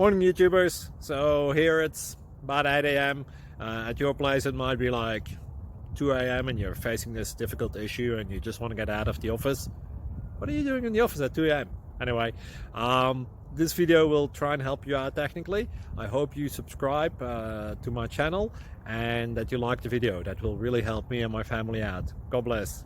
Morning YouTubers. So here it's about 8 a.m. At your place it might be like 2 a.m. and you're facing this difficult issue and you just want to get out of the office. What are you doing in the office at 2 a.m.? Anyway, this video will try and help you out technically. I hope you subscribe to my channel and that you like the video. That will really help me and my family out. God bless.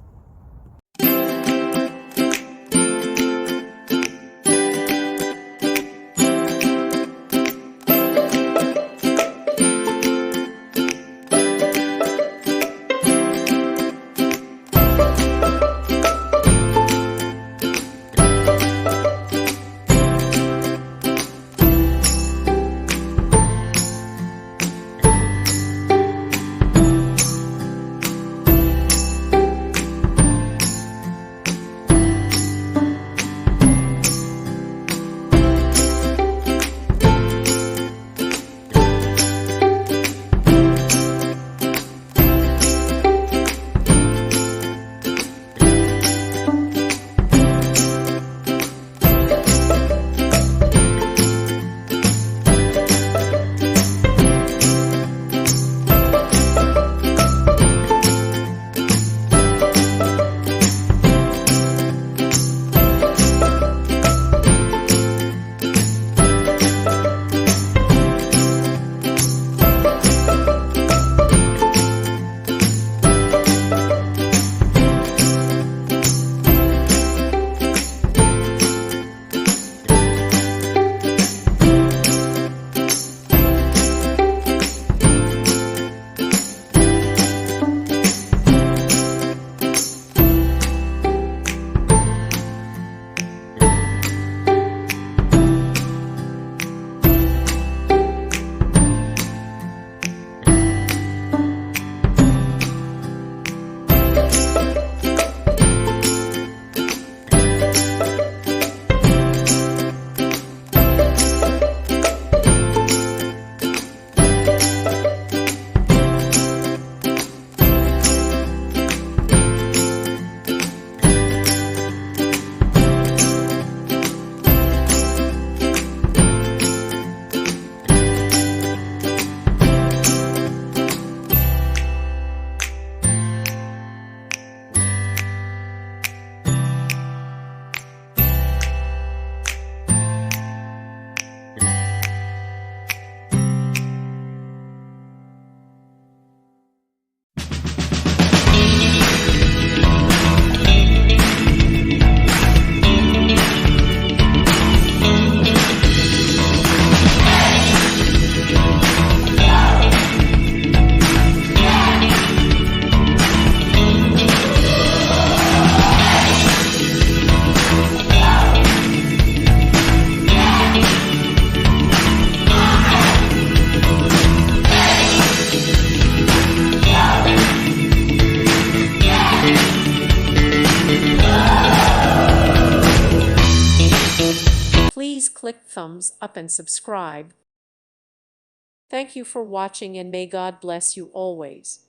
Please click thumbs up and subscribe. Thank you for watching and may God bless you always.